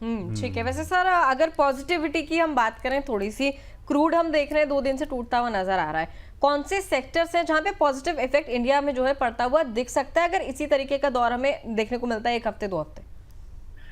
ठीक है। वैसे सर अगर पॉजिटिविटी की हम बात करें थोड़ी सी, क्रूड हम देख रहे हैं 2 दिन से टूटता हुआ नजर आ रहा है। कौन से सेक्टर्स हैं जहां पे पॉजिटिव इफेक्ट इंडिया में जो है पड़ता हुआ दिख सकता है, अगर इसी तरीके का दौर हमें देखने को मिलता है 1 हफ्ते 2 हफ्ते?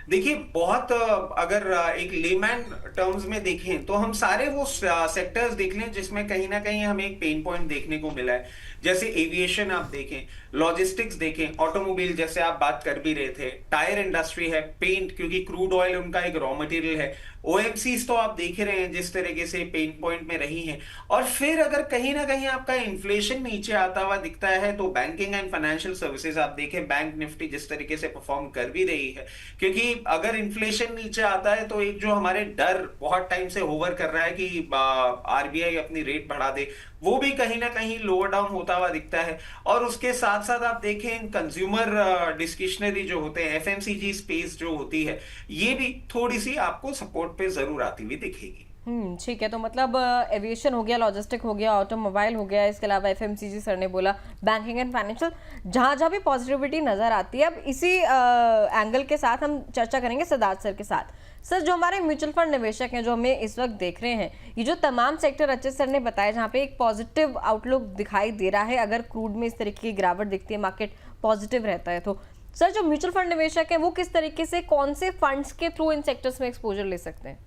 देखिए, बहुत अगर एक लेमैन टर्म्स में देखें तो हम सारे वो सेक्टर्स देख लें जिसमें कहीं ना कहीं हमें एक पेन पॉइंट देखने को मिला है। जैसे एविएशन आप देखें, लॉजिस्टिक्स देखें, ऑटोमोबाइल जैसे आप बात कर भी रहे थे, टायर इंडस्ट्री है, पेंट क्योंकि क्रूड ऑयल उनका एक रॉ मटेरियल है, ओएमसीज तो आप देख ही रहे हैं जिस तरीके से पेन पॉइंट में रही हैं। और फिर अगर कहीं ना कहीं आपका इन्फ्लेशन नीचे आता हुआ दिखता है तो बैंकिंग एंड फाइनेंशियल सर्विसेज आप देखें, बैंक निफ्टी जिस तरीके से परफॉर्म कर भी रही है, क्योंकि अगर इन्फ्लेशन नीचे आता है तो एक जो हमारे डर बहुत टाइम से होवर कर रहा है कि आरबीआई अपनी रेट बढ़ा दे, वो भी कहीं ना कहीं लोअर डाउन होता हुआ दिखता है। और उसके साथ साथ आप देखें कंज्यूमर डिस्क्रिशनरी जो होते हैं, एफएमसीजी स्पेस जो होती है, ये भी थोड़ी सी आपको सपोर्ट पे जरूर आती हुई दिखेगी। ठीक है। तो मतलब एविएशन हो गया, लॉजिस्टिक हो गया, ऑटोमोबाइल हो गया, इसके अलावा एफएमसीजी सर ने बोला, बैंकिंग एंड फाइनेंशियल, जहां जहां भी पॉजिटिविटी नजर आती है। अब इसी एंगल के साथ हम चर्चा करेंगे सिद्धार्थ सर के साथ। सर, जो हमारे म्यूचुअल फंड निवेशक हैं जो हमें इस वक्त देख रहे हैं, ये जो तमाम सेक्टर अच्छे सर ने बताया जहाँ पे एक पॉजिटिव आउटलुक दिखाई दे रहा है, अगर क्रूड में इस तरीके की गिरावट दिखती है, मार्केट पॉजिटिव रहता है, तो सर जो म्यूचुअल फंड निवेशक हैं वो किस तरीके से, कौन से फंड्स के थ्रू इन सेक्टर्स में एक्सपोजर ले सकते हैं?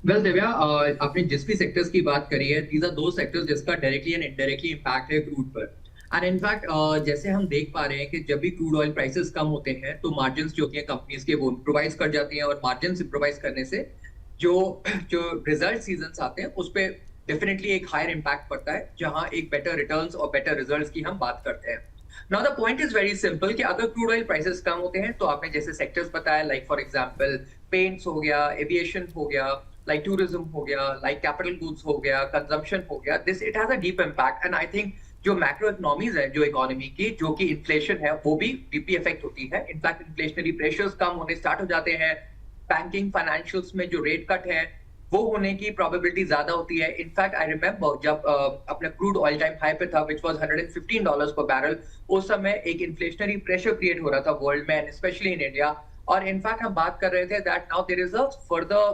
वेल दिव्या, आपने जिस भी सेक्टर्स की बात करी है, दीज आर दो सेक्टर्स जिसका डायरेक्टली एंड इनडायरेक्टली इम्पैक्ट है क्रूड पर। एंड इनफैक्ट जैसे हम देख पा रहे हैं कि जब भी क्रूड ऑयल प्राइसेस कम होते हैं तो मार्जिन जो होती है कंपनीज के वो इम्प्रोवाइज कर जाती हैं, और मार्जिन इम्प्रोवाइज करने से जो जो रिजल्ट सीजन आते हैं उस पर डेफिनेटली एक हायर इम्पैक्ट पड़ता है, जहां एक बेटर रिटर्न्स और बेटर रिजल्ट्स की हम बात करते हैं। Now the point is very simple कि अगर क्रूड ऑयल प्राइसेस कम होते हैं तो आपने जैसे सेक्टर्स बताया, लाइक फॉर एग्जांपल पेंट्स हो गया, एविएशन हो गया, लाइक टूरिज्म हो गया, लाइक कैपिटल गुड्स हो गया, कंजम्पशन हो गया, this it has a deep impact. And I think जो मैक्रो इकोनॉमीज है, जो इकोनॉमी की, जो कि इन्फ्लेशन है, वो भी डीपली इफेक्ट होती है। इनफैक्ट इन्फ्लेशनरी प्रेशर्स कम होने स्टार्ट हो जाते हैं। बैंकिंग फाइनेंशियल्स में जो रेट कट है वो होने की प्रोबेबिलिटी ज्यादा होती है। इनफैक्ट आई रिमेंबर जब अपना क्रूड ऑयल टाइम हाई पे था, विच वाज $115 पर बैरल, उस समय एक इन्फ्लेशनरी प्रेशर क्रिएट हो रहा था वर्ल्ड में, स्पेशली इन इंडिया। और इनफैक्ट हम बात कर रहे थे that now there is a further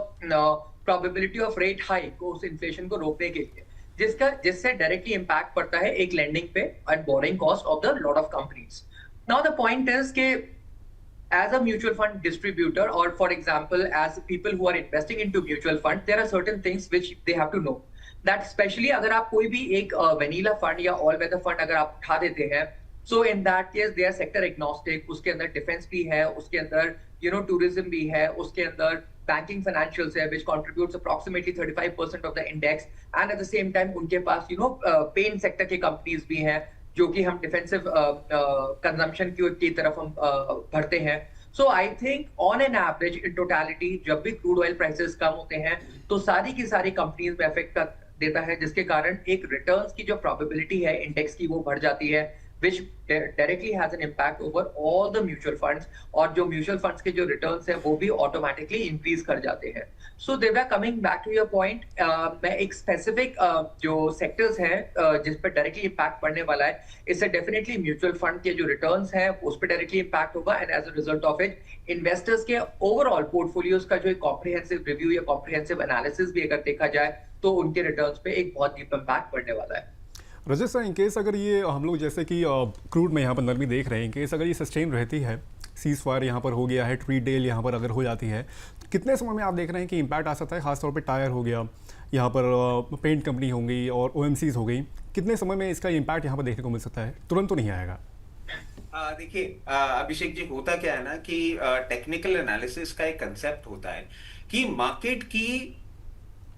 probability of rate hike को, उस इन्फ्लेशन को रोकने के लिए, जिससे डायरेक्टली इम्पैक्ट पड़ता है एक लेंडिंग पे and borrowing cost of the lot of companies. Now the point is के as a mutual fund distributor, or for example as people who are investing into mutual fund, there are certain things which they have to know that, especially अगर आप कोई भी एक vanilla fund या all weather fund अगर आप उठा देते हैं, so in that case they are sector agnostic, उसके अंदर डिफेंस भी है, उसके अंदर tourism भी है, उसके अंदर banking financials है which contributes approximately 35% of the index, and at the same time उनके पास paint sector के companies भी हैं जो कि हम डिफेंसिव कंजम्पशन की तरफ हम भरते हैं। So I think on an average in totality जब भी क्रूड ऑयल प्राइसेस कम होते हैं तो सारी की सारी कंपनीज में इफेक्ट कर देता है, जिसके कारण एक रिटर्न्स की जो प्रोबेबिलिटी है इंडेक्स की वो बढ़ जाती है, which directly has an impact over all the mutual funds, और जो म्यूचुअल फंड्स के जो रिटर्न्स है वो भी ऑटोमेटिकली इंक्रीज कर जाते हैं। So Deva, coming back to your point, मैं एक स्पेसिफिक जो सेक्टर्स हैं जिस पर डायरेक्टली इम्पैक्ट पड़ने वाला है, इससे डेफिनेटली म्यूचुअल फंड के जो रिटर्न्स हैं उस पर डायरेक्टली इम्पैक्ट होगा, and as a result of it investors के ओवरऑल पोर्टफोलियोज का जो एक कॉम्प्रिहेंसिव रिव्यू या कॉम्प्रिहेंसिव एनालिसिस भी अगर देखा जाए तो उनके रिटर्न्स पे एक बहुत डीप इम्पैक्ट पड़ने वाला है। रजत सर, इन केस अगर ये हम लोग जैसे कि क्रूड में यहाँ पर नरमी देख रहे हैं, इन केस अगर ये सस्टेन रहती है, सीज फायर यहाँ पर हो गया है, ट्रीट डेल यहाँ पर अगर हो जाती है, कितने समय में आप देख रहे हैं कि इम्पैक्ट आ सकता है? खासतौर पे टायर हो गया, यहाँ पर पेंट कंपनी होंगी और ओएमसीज हो गई, कितने समय में इसका इम्पैक्ट यहाँ पर देखने को मिल सकता है? तुरंत तो नहीं आएगा। देखिए अभिषेक जी, होता क्या है ना कि टेक्निकल एनालिसिस का एक कंसेप्ट होता है कि मार्केट की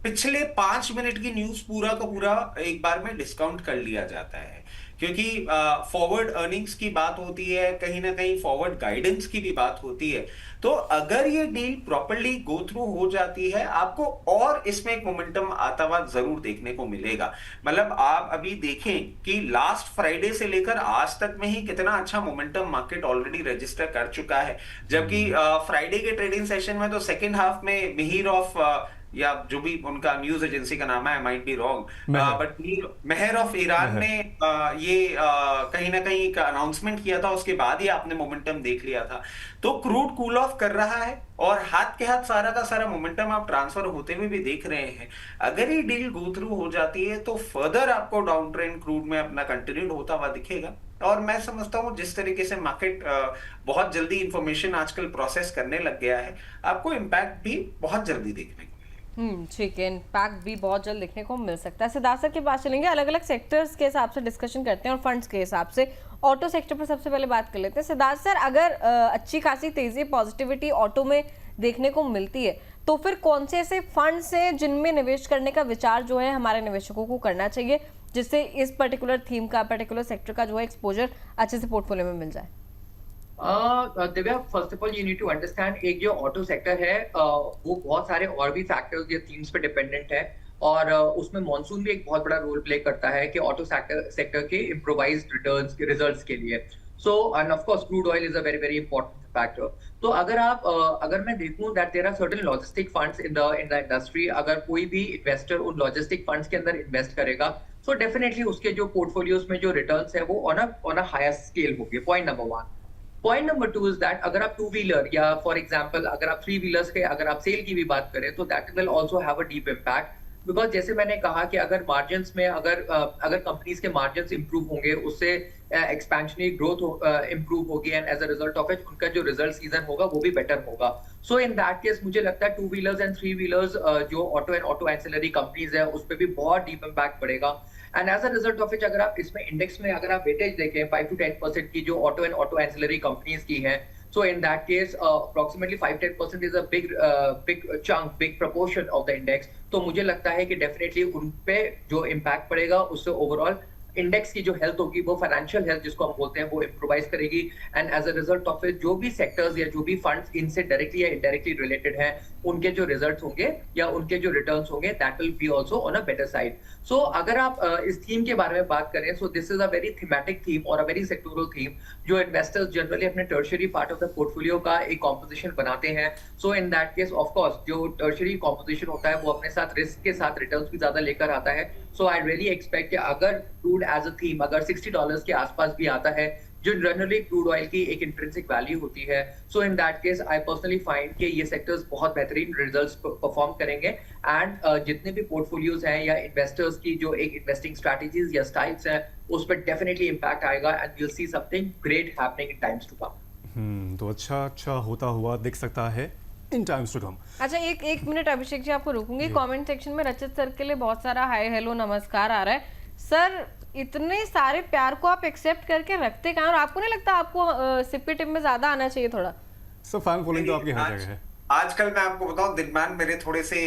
पिछले 5 मिनट की न्यूज पूरा का पूरा एक बार में डिस्काउंट कर लिया जाता है, क्योंकि फॉरवर्ड अर्निंग्स की बात होती है, कहीं ना कहीं फॉरवर्ड गाइडेंस की भी बात होती है। तो अगर ये डील प्रॉपर्ली गो थ्रू हो जाती है, आपको और इसमें एक मोमेंटम आता हुआ जरूर देखने को मिलेगा। मतलब आप अभी देखें कि लास्ट फ्राइडे से लेकर आज तक में ही कितना अच्छा मोमेंटम मार्केट ऑलरेडी रजिस्टर कर चुका है, जबकि फ्राइडे के ट्रेडिंग सेशन में तो सेकेंड हाफ में मिहिर ऑफ या जो भी उनका न्यूज एजेंसी का नाम है, might be wrong, but Mehr of Iran ने ये कहीं ना कहीं एक अनाउंसमेंट किया था, उसके बाद ही आपने मोमेंटम देख लिया था। तो क्रूड कूल ऑफ ऑफ कर रहा है और हाथ के हाथ सारा का सारा मोमेंटम आप ट्रांसफर होते हुए भी देख रहे हैं। अगर ये डील गो थ्रू हो जाती है तो फर्दर आपको डाउन ट्रेंड क्रूड में अपना कंटिन्यूड होता हुआ दिखेगा। और मैं समझता हूँ जिस तरीके से मार्केट बहुत जल्दी इंफॉर्मेशन आजकल प्रोसेस करने लग गया है, आपको इम्पैक्ट भी बहुत जल्दी देखने को ठीक है, इम्पैक्ट भी बहुत जल्द देखने को मिल सकता है। सिद्धार्थ सर के पास चलेंगे, अलग अलग सेक्टर्स के हिसाब से डिस्कशन करते हैं और फंड्स के हिसाब से। ऑटो सेक्टर पर सबसे पहले बात कर लेते हैं। सिद्धार्थ सर, अगर अच्छी खासी तेजी पॉजिटिविटी ऑटो में देखने को मिलती है तो फिर कौन से ऐसे फंड्स हैं जिनमें निवेश करने का विचार जो है हमारे निवेशकों को करना चाहिए, जिससे इस पर्टिकुलर थीम का, पर्टिकुलर सेक्टर का जो है एक्सपोजर अच्छे से पोर्टफोलियो में मिल जाए? Divya, first of all you need to understand, एक जो ऑटो सेक्टर है वो बहुत सारे और भी फैक्टर्स या थीम्स पे डिपेंडेंट है, और उसमें मॉनसून भी एक बहुत बड़ा रोल प्ले करता है कि ऑटो सेक्टर के इम्प्रोवाइज्ड रिटर्न्स के रिजल्ट्स के लिए। So and of course crude oil is a very very important factor. तो अगर मैं देखूं that there are certain logistic funds in the industry, अगर कोई भी इन्वेस्टर उन लॉजिस्टिक फंड्स के अंदर इन्वेस्ट करेगा सो डेफिनेटली उसके जो पोर्टफोलियोज में जो रिटर्न्स है वो ऑन अ हायर स्केल होंगे। Point number 1। Point number 2 is that अगर आप टू व्हीलर या फॉर एग्जांपल अगर आप थ्री व्हीलर्स के अगर आप सेल की भी बात करें तो that will also have a deep impact, because जैसे मैंने कहा कि अगर मार्जिन्स में अगर कंपनीज के मार्जिन्स इंप्रूव होंगे, उससे एक्सपेंशनरी ग्रोथ इंप्रूव होगी and as a result of it उनका जो रिजल्ट सीजन होगा वो भी बेटर होगा। सो इन दैट केस मुझे लगता है two wheelers and three wheelers जो auto and auto ancillary companies है उस पर भी बहुत डीप इम्पैक्ट पड़ेगा। And as a result of it अगर आप इसमें इंडेक्स में अगर आप वेटेज देखें 5 to 10% की जो auto and auto ancillary companies की है, so in that case approximately 5-10% is a big chunk, big proportion of the index। तो मुझे लगता है कि डेफिनेटली उन पे जो इम्पैक्ट पड़ेगा उससे ओवरऑल इंडेक्स की जो हेल्थ होगी, वो फाइनेंशियल हेल्थ जिसको हम बोलते हैं, वो इम्प्रोवाइज करेगी। And as a result of it जो भी सेक्टर्स या जो भी फंड्स इनसे डायरेक्टली या इनडायरेक्टली रिलेटेड हैं, उनके जो रिजल्ट्स होंगे या उनके जो रिटर्न्स होंगे that will be also on a better side. So अगर आप इस थीम के बारे में बात करें, so this is a very thematic theme और अ वेरी सेक्टोरल थीम जो इन्वेस्टर्स जनरली अपने tertiary part of the portfolio का एक कॉम्पोजिशन बनाते हैं। So in that case of course जो टर्शियरी कॉम्पोजिशन होता है वो अपने साथ रिस्क के साथ रिटर्न्स भी ज्यादा लेकर आता है। सो आई रियली एक्सपेक्ट कि अगर क्रूड एज अ थीम अगर $60 के आसपास भी आता है, जो जनरली क्रूड ऑयल की एक इंट्रिंसिक वैल्यू होती है, so in that case I personally find कि ये सेक्टर्स बहुत बेहतरीन रिजल्ट्स परफॉर्म करेंगे। एंड जितने भी पोर्टफोलियोज हैं या इन्वेस्टर्स की जो एक इन्वेस्टिंग स्ट्रैटेजीज या स्टाइल्स हैं उस पर डेफिनेटली इम्पैक्ट आएगा and we will see something great happening in times to come. तो अच्छा होता हुआ दिख सकता है इन टाइम्स टू कम। अच्छा, एक मिनट अभिषेक जी, आपको रोकूंगी। कमेंट सेक्शन में रचित सर के लिए बहुत सारा हाय हेलो नमस्कार आ रहा है। सर, इतने सारे प्यार को आप एक्सेप्ट करके रखते कहाँ, और आपको नहीं लगता आपको सिप्पी टिप में ज्यादा आना चाहिए थोड़ा? सर फैन फॉलोइंग तो आपकी हर जगह है। आजकल मैं आपको बताऊं दिनमान मेरे थोड़े से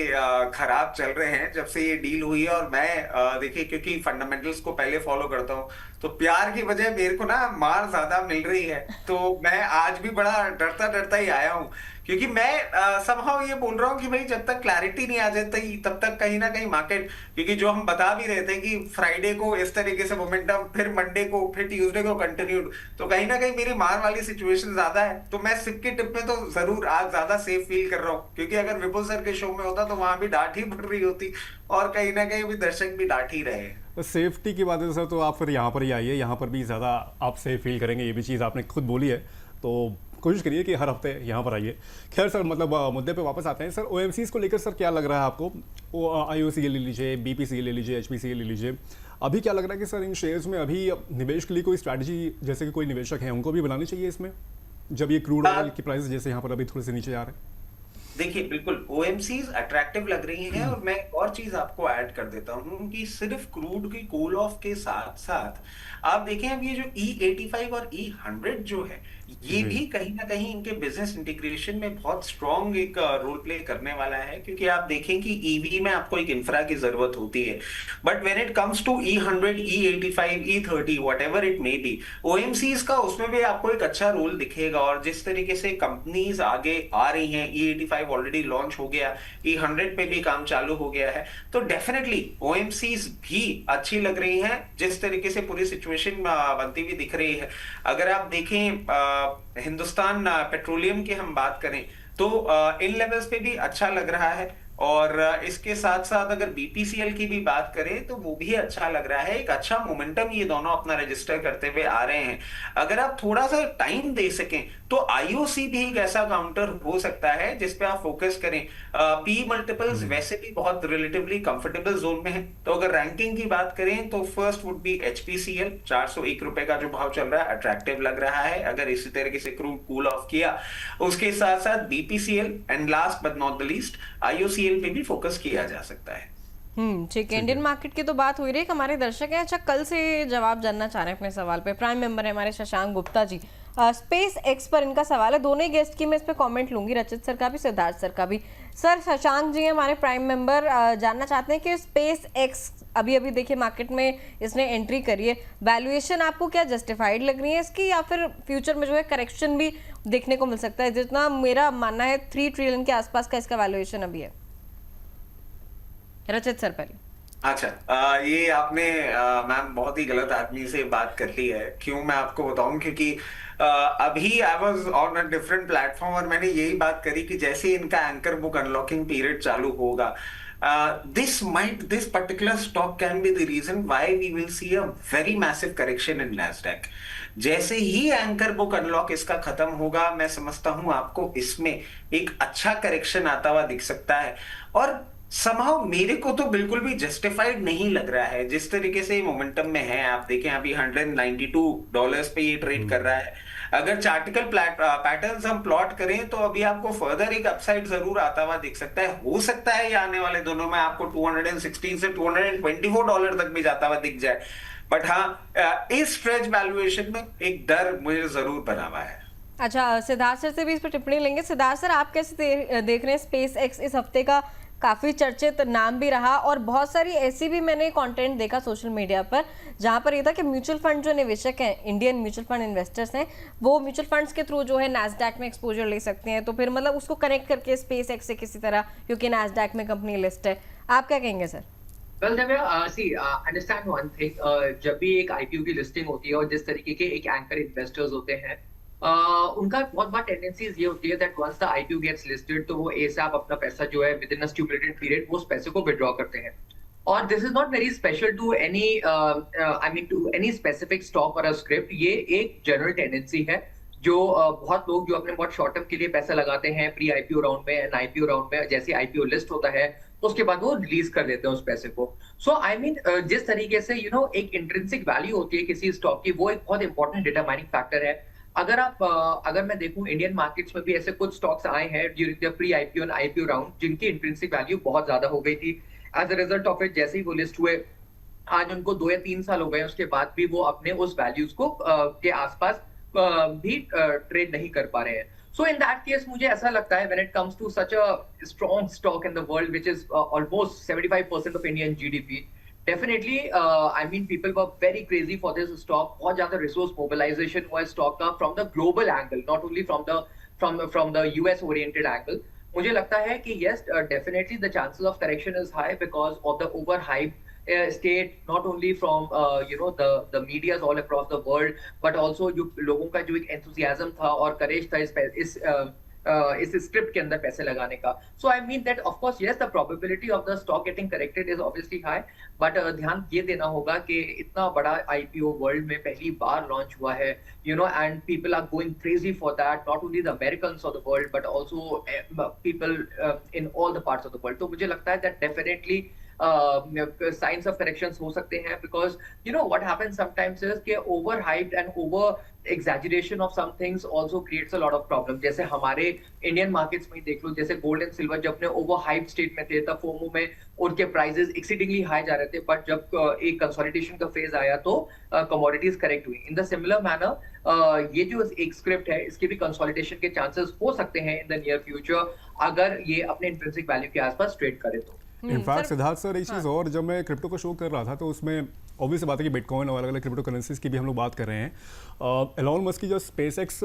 खराब चल रहे हैं जब से ये डील हुई है। और मैं देखिए क्योंकि फंडामेंटल्स को पहले फॉलो करता हूं तो प्यार की वजह मेरे को ना मार ज्यादा मिल रही है। तो मैं आज भी बड़ा डरता ही आया हूं क्योंकि मैं समहाउ ये बोल रहा हूँ कि भाई जब तक क्लैरिटी नहीं आ जाती तब तक कहीं ना कहीं मार्केट, क्योंकि जो हम बता भी रहे थे कि फ्राइडे को इस तरीके से मोमेंटम, फिर मंडे को, फिर ट्यूसडे को कंटिन्यूड, तो कहीं ना कहीं मेरी मार वाली सिचुएशन ज्यादा है। तो मैं सिक्के टिप में तो जरूर आज ज्यादा सेफ फील कर रहा हूँ, क्योंकि अगर विपुल सर के शो में होता तो वहां भी डांट ही पड़ रही होती और कहीं ना कहीं भी दर्शक भी डांट ही रहे। तो सेफ्टी की बात है सर, तो आप फिर यहाँ पर ही आइए, यहाँ पर भी ज़्यादा आप सेफ फील करेंगे। ये भी चीज़ आपने खुद बोली है, तो कोशिश करिए कि हर हफ्ते यहाँ पर आइए। खैर सर, मतलब मुद्दे पे वापस आते हैं। सर OMCs को लेकर सर क्या लग रहा है आपको? वो IOCL ले लीजिए, BPCL ले लीजिए, HPCL ले लीजिए, अभी क्या लग रहा है कि सर इन शेयर्स में अभी निवेश के लिए कोई स्ट्रैटेजी, जैसे कि कोई निवेशक है उनको भी बनानी चाहिए इसमें, जब ये क्रूड ऑयल की प्राइस जैसे यहाँ पर अभी थोड़े से नीचे जा रहे हैं? देखिए बिल्कुल OMCs अट्रैक्टिव लग रही हैं। और मैं एक और चीज आपको ऐड कर देता हूं कि सिर्फ क्रूड की कूल ऑफ के साथ साथ आप देखें अब ये जो E85 और E100 जो है ये भी कहीं ना कहीं इनके बिजनेस इंटीग्रेशन में बहुत स्ट्रॉन्ग एक रोल प्ले करने वाला है, क्योंकि आप देखें कि ईवी में आपको एक इंफ्रा की जरूरत होती है, but when it comes to E100, E85, E30 whatever it may be, OMCs का उसमें भी आपको एक अच्छा रोल दिखेगा। और जिस तरीके से कंपनीज आगे आ रही हैं, E85 ऑलरेडी लॉन्च हो गया, E100 पे भी काम चालू हो गया है, तो डेफिनेटली OMCs भी अच्छी लग रही हैं जिस तरीके से पूरी सिचुएशन बनती हुई दिख रही है। अगर आप देखें हिंदुस्तान पेट्रोलियम की हम बात करें तो इन लेवल्स पे भी अच्छा लग रहा है। और इसके साथ साथ अगर बीपीसीएल की भी बात करें तो वो भी अच्छा लग रहा है, एक अच्छा मोमेंटम ये दोनों अपना रजिस्टर करते हुए आ रहे हैं। अगर आप थोड़ा सा टाइम दे सकें तो आईओसी भी एक ऐसा काउंटर हो सकता है जिसपे आप फोकस करें। पी मल्टीपल्स वैसे भी बहुत रिलेटिवली कंफर्टेबल जोन में है, तो अगर रैंकिंग की बात करें तो फर्स्ट वुड बी एचपीसीएल, 401 रुपए का जो भाव चल रहा है अट्रैक्टिव लग रहा है अगर इसी तरीके से क्रूड कूल ऑफ किया। उसके साथ साथ BPCL and last but not the least IOCL पे भी फोकस किया जा सकता है। ठीक है। इंडियन मार्केट की तो बात हो रही है, हमारे दर्शक हैं अच्छा कल से जवाब जानना चाह रहे हैं अपने सवाल पे। प्राइम मेंबर है हमारे शशांक गुप्ता जी, स्पेस एक्स पर इनका सवाल है। दोनों ही गेस्ट की मैं इस पे कमेंट लूंगी, रचित सर का भी, सिद्धार्थ सर का भी। सर शशांक जी हमारे प्राइम मेंबर जानना चाहते हैं कि स्पेस एक्स अभी अभी देखिए मार्केट में इसने एंट्री करी है, वैल्यूएशन आपको क्या जस्टिफाइड लग रही है इसकी, या फिर फ्यूचर में जो है करेक्शन भी देखने को मिल सकता है? जितना मेरा मानना है 3 ट्रिलियन के आसपास का इसका वैल्यूएशन अभी है। रचित सर पहले। अच्छा, ये आपने मैम बहुत ही गलत आदमी से बात कर ली है। क्यों, मैं आपको बताऊं, क्योंकि अभी I was on a different platform और मैंने यही बात करी कि जैसे इनका एंकर बुक अनलॉकिंग पीरियड चालू होगा, this particular stock can be the reason why we will see a very massive correction in Nasdaq। जैसे ही एंकर बुक अनलॉक इसका खत्म होगा, मैं समझता हूं आपको इसमें एक अच्छा करेक्शन आता हुआ दिख सकता है। और somehow मेरे को तो बिल्कुल भी जस्टिफाइड नहीं लग रहा है जिस तरीके से मोमेंटम में है। आप देखें अभी $192 पे ये ट्रेड कर रहा है। अगर चार्टिकल पैटर्न्स हम प्लॉट करें तो अभी आपको फर्दर एक अपसाइड जरूर आता हुआ दिख सकता है। हो सकता है ये आने वाले दोनों में आपको $216 से $224 तक भी जाता हुआ दिख जाए। बट हाँ, इस स्ट्रेच वैल्यूएशन में एक डर मुझे जरूर बना हुआ है। अच्छा, सिद्धार्थ सर से भी इस पर टिप्पणी लेंगे। सिद्धार्थ सर, आप कैसे देख रहे हैं स्पेस एक्स? इस हफ्ते का काफ़ी चर्चित नाम भी रहा और बहुत सारी ऐसी भी मैंने कंटेंट देखा सोशल मीडिया पर जहां पर ये था कि म्यूचुअल फंड जो निवेशक हैं, इंडियन म्यूचुअल फंड इन्वेस्टर्स हैं, वो म्यूचुअल फंड्स के थ्रू जो है नैस्डैक में एक्सपोजर ले सकते हैं। तो फिर मतलब उसको कनेक्ट करके स्पेस एक्स से किसी तरह, क्योंकि नैस्डैक में कंपनी लिस्ट है। आप क्या कहेंगे sir? Well, understand one thing, जब भी एक आईपीओ की लिस्टिंग होती है और जिस तरीके के एक एंकर इन्वेस्टर्स होते हैं, उनका बहुत बार टेंडेंसीज ये होती है that once the IPO gets listed तो वो एसएप अपना पैसा जो है within a stipulated period वो उस पैसे को विड्रॉ करते हैं। और this is not very special to any to any specific stock और अ स्क्रिप्ट। ये एक जनरल टेंडेंसी है जो बहुत लोग जो अपने बहुत शॉर्ट टर्म के लिए पैसा लगाते हैं प्री आईपीओ राउंड में एंड आईपीओ राउंड में, जैसे आईपीओ लिस्ट होता है तो उसके बाद वो रिलीज कर देते हैं उस पैसे को। सो आई मीन जिस तरीके से एक इंट्रिंसिक वैल्यू होती है किसी स्टॉक की, वो एक बहुत इंपॉर्टेंट डिटरमाइनिंग फैक्टर है। अगर मैं देखूं इंडियन मार्केट्स में भी ऐसे कुछ स्टॉक्स आए हैं during the pre IPO and IPO round जिनकी इंट्रिंसिक वैल्यू बहुत ज्यादा हो गई थी। As a result of it जैसे ही वो लिस्ट हुए, आज उनको 2 या 3 साल हो गए, उसके बाद भी वो अपने उस वैल्यूज को के आसपास भी ट्रेड नहीं कर पा रहे हैं। So in that case, मुझे ऐसा लगता है when it comes to such a strong stock in the world, which is almost 75% of Indian GDP, definitely, I mean, people were very crazy for this stock. बहुत ज़्यादा resource mobilization हुआ stock का from the global angle, not only from the US oriented angle. मुझे लगता है कि yes, definitely the chances of correction is high because of the overhype state, not only from the medias all across the world, but also जो लोगों का जो एक enthusiasm था और courage था इस स्क्रिप्ट के अंदर पैसे लगाने का। So I mean that of course yes the probability of the stock getting corrected is obviously high, but ध्यान ये देना होगा कि इतना बड़ा आईपीओ वर्ल्ड में पहली बार लॉन्च हुआ है, and people are going crazy for that, not only the Americans of the world but also people in all the parts of the world. तो मुझे लगता है that definitely signs of corrections हो सकते हैं because what happens sometimes is कि overhyped and over exaggeration of some things also creates a lot of problem। जैसे हमारे इंडियन मार्केट्स में देख लो, जैसे गोल्ड एंड सिल्वर जब अपने overhyped स्टेट में थे तब फोमो में उनके प्राइसेस एक्सीडिंगली हाई जा रहे थे, बट जब एक कंसोलिडेशन का फेज आया तो कमोडिटीज करेक्ट हुई। इन द सिमिलर मैनर ये जो एक स्क्रिप्ट है इसके भी कंसोलिडेशन के चांसेस हो सकते हैं इन द नियर फ्यूचर अगर ये अपने इंट्रिंसिक वैल्यू के आसपास ट्रेड करे तो। इनफैक्ट सिद्धार्थ सर एक चीज़ और, जब मैं क्रिप्टो को शो कर रहा था तो उसमें ऑब्वियस बात है कि बिटकॉइन और अलग अलग क्रिप्टो करेंसीज की भी हम लोग बात कर रहे हैं। एलॉन मस्क की जो स्पेस एक्स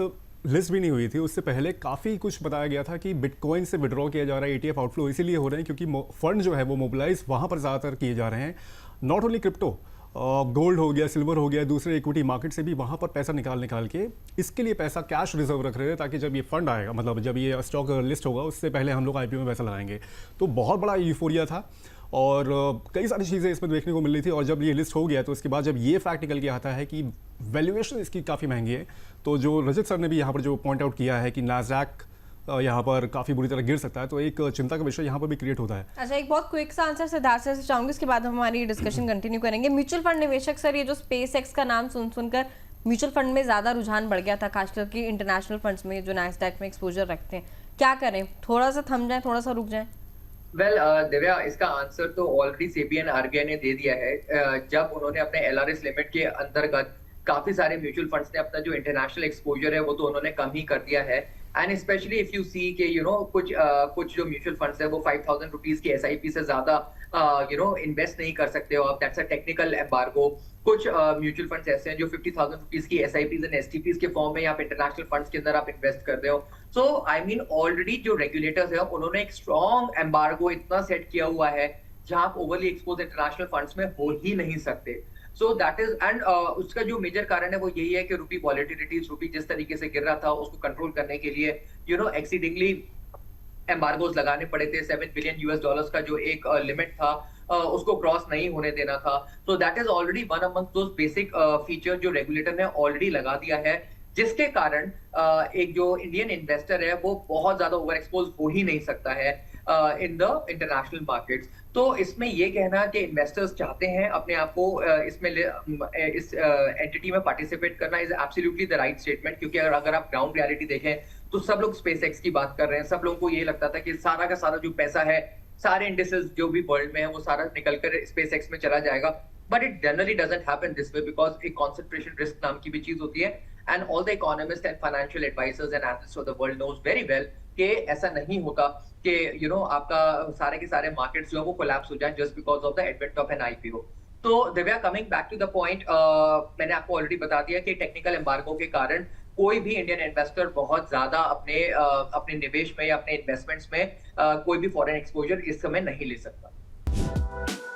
लिस्ट भी नहीं हुई थी उससे पहले काफ़ी कुछ बताया गया था कि बिटकॉइन से विड्रॉ किया जा रहा है, ETF आउटफ्लो इसीलिए हो रहे हैं क्योंकि फंड जो है वो मोबिलाइज वहाँ पर ज़्यादातर किए जा रहे हैं। नॉट ओनली क्रिप्टो, गोल्ड हो गया, सिल्वर हो गया, दूसरे इक्विटी मार्केट से भी वहाँ पर पैसा निकाल के इसके लिए पैसा कैश रिजर्व रख रहे हैं, ताकि जब ये फंड आएगा, मतलब जब ये स्टॉक लिस्ट होगा उससे पहले हम लोग IPO में पैसा लगाएंगे। तो बहुत बड़ा यूफोरिया था और कई सारी चीज़ें इसमें देखने को मिल रही थी। और जब ये लिस्ट हो गया तो उसके बाद जब ये फैक्ट निकल के आता है कि वैल्यूएशन इसकी काफ़ी महंगी है, तो जो रजत सर ने भी यहाँ पर जो पॉइंट आउट किया है कि नाज़डैक यहाँ पर काफ़ी बुरी तरह गिर सकता है, तो एक चिंता का विषय यहाँ पर भी क्रिएट होता है। अच्छा, एक बहुत क्विक सा आंसर सिद्धार्थ सर से चाहूंगी, इसके बाद हम हमारी डिस्कशन कंटिन्यू करेंगे। म्यूचुअल फंड निवेशक सर, ये जो स्पेस एक्स का नाम सुनकर म्यूचुअल फंड में ज़्यादा रुझान बढ़ गया था, खासकर कि इंटरनेशनल फंड्स में जो नैस्डैक में एक्सपोजर रखते हैं, क्या करें? थोड़ा सा थम जाए, थोड़ा सा रुक जाए? वेल दिव्या, इसका आंसर तो ऑलरेडी सेबी एंड आरबीआई ने दे दिया है। जब उन्होंने अपने LRS लिमिट के अंतर्गत काफी सारे म्यूचुअल फंड्स ने अपना जो इंटरनेशनल एक्सपोजर है वो तो उन्होंने कम ही कर दिया है। And specially if you see के कुछ जो म्यूचुअल फंड्स है वो 5,000 रुपीज की SIP से ज्यादा इन्वेस्ट नहीं कर सकते हो आप, दैट्स अ टेक्निकल एम्बार्गो। कुछ म्यूचुअल फंड्स ऐसे हैं जो 50,000 रुपीज की SIPs एंड STPs के फॉर्म में आप इंटरनेशनल फंड्स के अंदर आप इन्वेस्ट कर रहे हो। सो आई मीन ऑलरेडी जो रेगुलेटर्स है उन्होंने एक स्ट्रॉन्ग एम्बार्गो इतना सेट किया हुआ है जहां आप ओवरली एक्सपोज इंटरनेशनल फंड्स में हो ही नहीं सकते। सो दैट इज एंड उसका जो मेजर कारण है वो यही है कि रूपी वॉलेटिलिटीज, रूपी जिस तरीके से गिर रहा था उसको कंट्रोल करने के लिए एक्सीडिंगली एम्बार्गोज लगाने पड़े थे। $7 बिलियन का जो एक लिमिट था उसको क्रॉस नहीं होने देना था। So that is already one among those basic feature जो रेगुलेटर ने ऑलरेडी लगा दिया है, जिसके कारण एक जो इंडियन इन्वेस्टर है वो बहुत ज्यादा ओवर एक्सपोज हो ही नहीं सकता है इन द इंटरनेशनल मार्केट्स। तो इसमें ये कहना कि इन्वेस्टर्स चाहते हैं अपने आप को इस एंटिटी में पार्टिसिपेट करना is absolutely the right statement, क्योंकि अगर आप ग्राउंड रियलिटी देखें तो सब लोग स्पेस एक्स की बात कर रहे हैं। सब लोगों को ये लगता था कि सारा का सारा जो पैसा है, सारे इंडिसेस जो भी वर्ल्ड में है वो सारा निकलकर स्पेस एक्स में चला जाएगा। But it generally doesn't happen this way, because एक कॉन्सेंट्रेशन रिस्क नाम की भी चीज होती है। And all the economist and financial advisers and analysts of the world knows very well कि ऐसा नहीं होता कि आपका सारे के सारे मार्केट्स जो है वो कोलैप्स हो जाए just because of the advent of an IPO। तो Divya, coming back to the point, मैंने आपको ऑलरेडी बता दिया कि टेक्निकल एम्बार्गो के कारण कोई भी इंडियन इन्वेस्टर बहुत ज्यादा अपने निवेश में या अपने इन्वेस्टमेंट्स में कोई भी फॉरेन एक्सपोजर इस समय नहीं ले सकता।